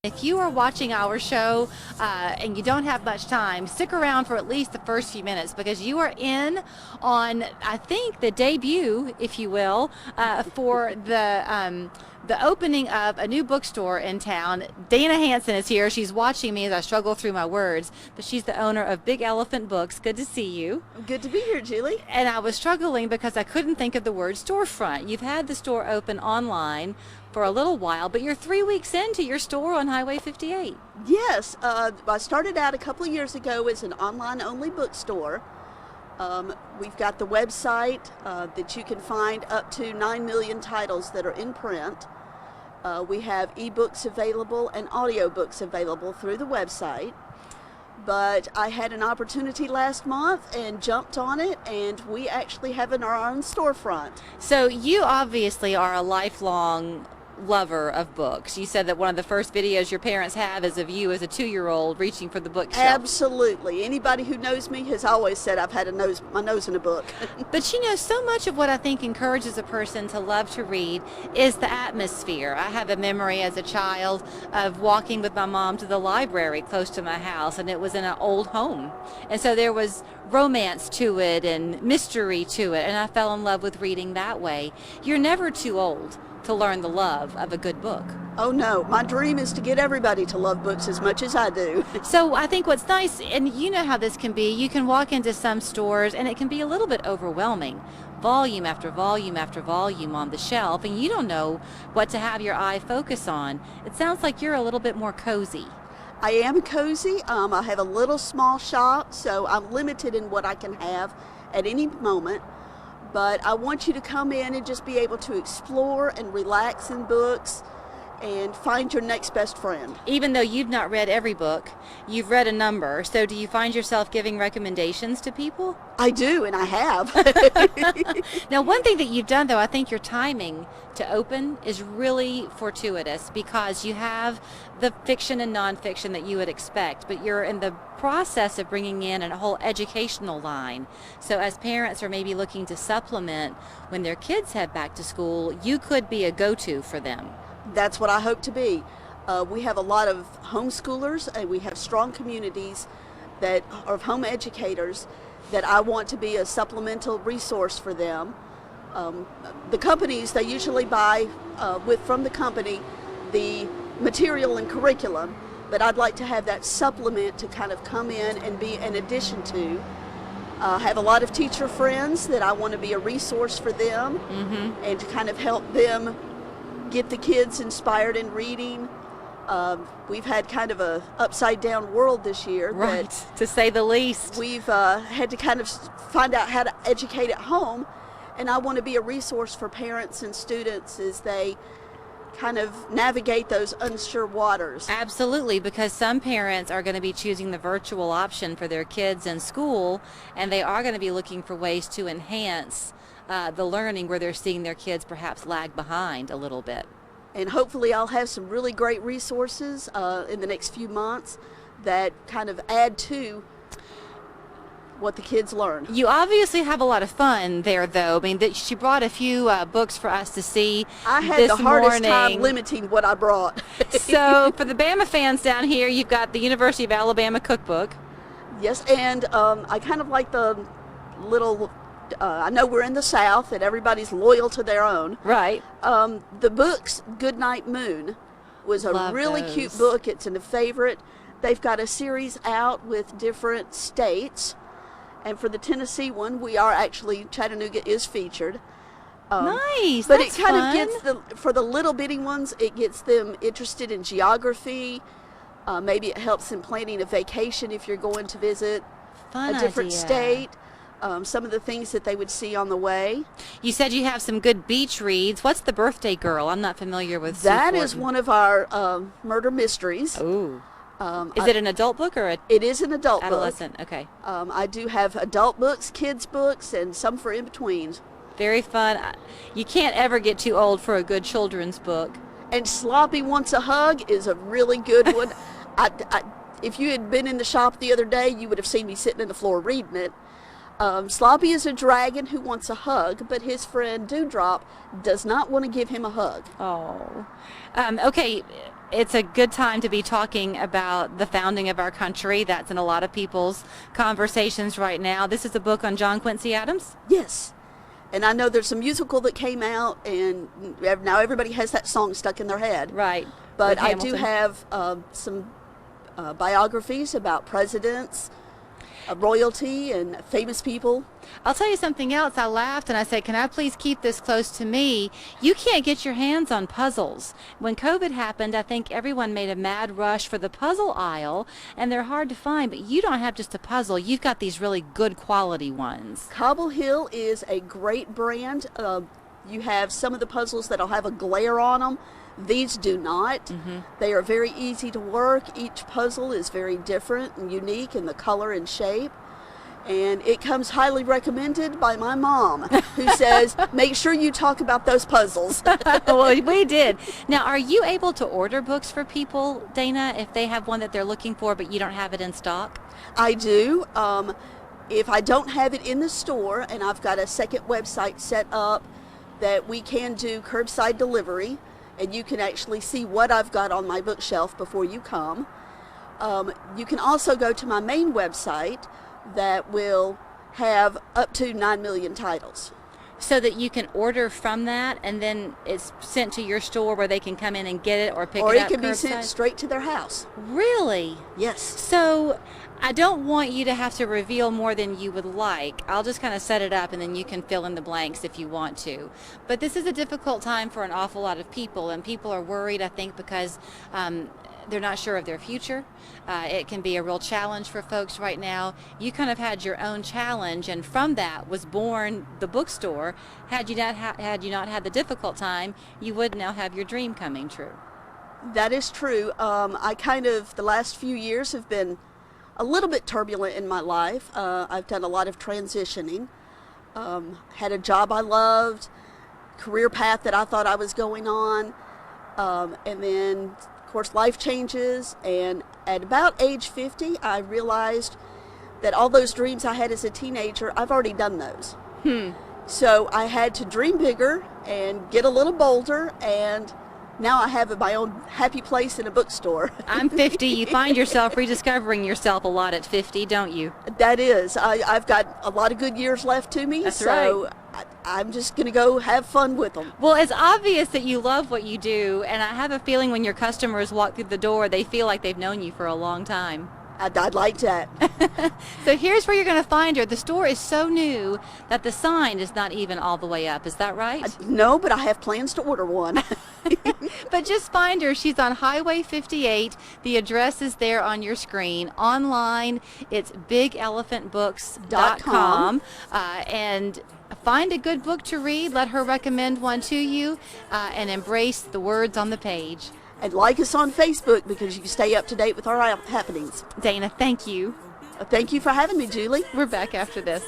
If you are watching our show and you don't have much time, stick around for at least the first few minutes because you are in on, I think, the debut, if you will, for the opening of a new bookstore in town. Dana Hanson is here. She's watching me as I struggle through my words, but she's the owner of Big Elephant Books. Good to see you. Good to be here, Julie. And I was struggling because I couldn't think of the word storefront. You've had the store open online for a little while, but you're 3 weeks into your store on Highway 58. Yes, I started out a couple of years ago as an online-only bookstore. We've got the website that you can find up to 9 million titles that are in print. We have ebooks available and audiobooks available through the website. But I had an opportunity last month and jumped on it, and we actually have our own storefront. So you obviously are a lifelong lover of books. You said that one of the first videos your parents have is of you as a 2-year-old reaching for the bookshelf. Absolutely. Anybody who knows me has always said I've had my nose in a book. But you know, so much of what I think encourages a person to love to read is the atmosphere. I have a memory as a child of walking with my mom to the library close to my house, and it was in an old home. And so there was romance to it and mystery to it, and I fell in love with reading that way. You're never too old to learn the love of a good book. Oh no, my dream is to get everybody to love books as much as I do. So I think what's nice, and you know how this can be, you can walk into some stores and it can be a little bit overwhelming. Volume after volume after volume on the shelf, and you don't know what to have your eye focus on. It sounds like you're a little bit more cozy. I am cozy. I have a little small shop, so I'm limited in what I can have at any moment. But I want you to come in and just be able to explore and relax in books and find your next best friend. Even though you've not read every book, you've read a number. So do you find yourself giving recommendations to people? I do, and I have. Now, one thing that you've done, though, I think your timing to open is really fortuitous because you have the fiction and nonfiction that you would expect, but you're in the process of bringing in a whole educational line. So as parents are maybe looking to supplement when their kids head back to school, you could be a go-to for them. That's what I hope to be. We have a lot of homeschoolers, and we have strong communities that are home educators that I want to be a supplemental resource for them. The companies, they usually buy from the company the material and curriculum, but I'd like to have that supplement to kind of come in and be an addition to. I have a lot of teacher friends that I want to be a resource for them and to kind of help them get the kids inspired in reading. We've had kind of a upside down world this year. Right, to say the least. We've had to kind of find out how to educate at home, and I want to be a resource for parents and students as they kind of navigate those unsure waters. Absolutely, because some parents are going to be choosing the virtual option for their kids in school, and they are going to be looking for ways to enhance the learning where they're seeing their kids perhaps lag behind a little bit. And hopefully I'll have some really great resources in the next few months that kind of add to what the kids learn. You obviously have a lot of fun there, though. I mean, she brought a few books for us to see. I had this the hardest morning. time limiting what I brought. So for the Bama fans down here, you've got the University of Alabama cookbook. Yes, and I kind of like the little, I know we're in the South and everybody's loyal to their own. Right. The book's Goodnight Moon was a Love really those. cute book. It's a favorite. They've got a series out with different states. And for the Tennessee one, Chattanooga is featured. Nice. But That's it kind fun. of gets for the little bitty ones, it gets them interested in geography. Maybe it helps in planning a vacation if you're going to visit Fun a different idea. state. Some of the things that they would see on the way. You said you have some good beach reads. What's The Birthday Girl? I'm not familiar with Sue That is Thornton. one of our murder mysteries. Ooh. Is it an adult book or It is an adult adolescent? Okay. book. I do have adult books, kids books, and some for in-betweens. Very fun. You can't ever get too old for a good children's book. And Sloppy Wants a Hug is a really good one. If you had been in the shop the other day, you would have seen me sitting on the floor reading it. Sloppy is a dragon who wants a hug, but his friend Dewdrop does not want to give him a hug. Oh. Okay. it's a good time to be talking about the founding of our country. That's in a lot of people's conversations right now. This is a book on John Quincy Adams. Yes. And I know there's a musical that came out, and now everybody has that song stuck in their head. Right. But With I do Hamilton. have some biographies about presidents, royalty, and famous people. I'll tell you something else. I laughed and I said, can I please keep this close to me? You can't get your hands on puzzles. When COVID happened, I think everyone made a mad rush for the puzzle aisle, and they're hard to find, but you don't have just a puzzle. You've got these really good quality ones. Cobble Hill is a great brand. You have some of the puzzles that'll have a glare on them. These do not. They are very easy to work. Each puzzle is very different and unique in the color and shape. And it comes highly recommended by my mom, who says, make sure you talk about those puzzles. Well, we did. Now, are you able to order books for people, Dana, if they have one that they're looking for but you don't have it in stock? I do. If I don't have it in the store, and I've got a second website set up that we can do curbside delivery, and you can actually see what I've got on my bookshelf before you come. You can also go to my main website that will have up to 9 million titles. So that you can order from that and then it's sent to your store where they can come in and get it or pick Or it it up can be curbside? sent straight to their house. Really? Yes. So I don't want you to have to reveal more than you would like. I'll just kind of set it up and then you can fill in the blanks if you want to. But this is a difficult time for an awful lot of people, and people are worried, I think, because they're not sure of their future. It can be a real challenge for folks right now. You kind of had your own challenge, and from that was born the bookstore. Had you not had the difficult time, you would now have your dream coming true. That is true. The last few years have been a little bit turbulent in my life. I've done a lot of transitioning. Had a job I loved, career path that I thought I was going on, and then, of course, life changes. And at about age 50, I realized that all those dreams I had as a teenager, I've already done those. So I had to dream bigger and get a little bolder, and now I have my own happy place in a bookstore. I'm 50. You find yourself rediscovering yourself a lot at 50, don't you? That is. I've got a lot of good years left to me, That's so I'm just going to go have fun with them. Well, it's obvious that you love what you do, and I have a feeling when your customers walk through the door, they feel like they've known you for a long time. I'd like that. So here's where you're going to find her. The store is so new that the sign is not even all the way up. Is that right? No, but I have plans to order one. But just find her. She's on Highway 58. The address is there on your screen. Online, it's bigelephantbooks.com. And find a good book to read. Let her recommend one to you, and embrace the words on the page. And like us on Facebook, because you can stay up to date with our happenings. Dana, thank you. Thank you for having me, Julie. We're back after this.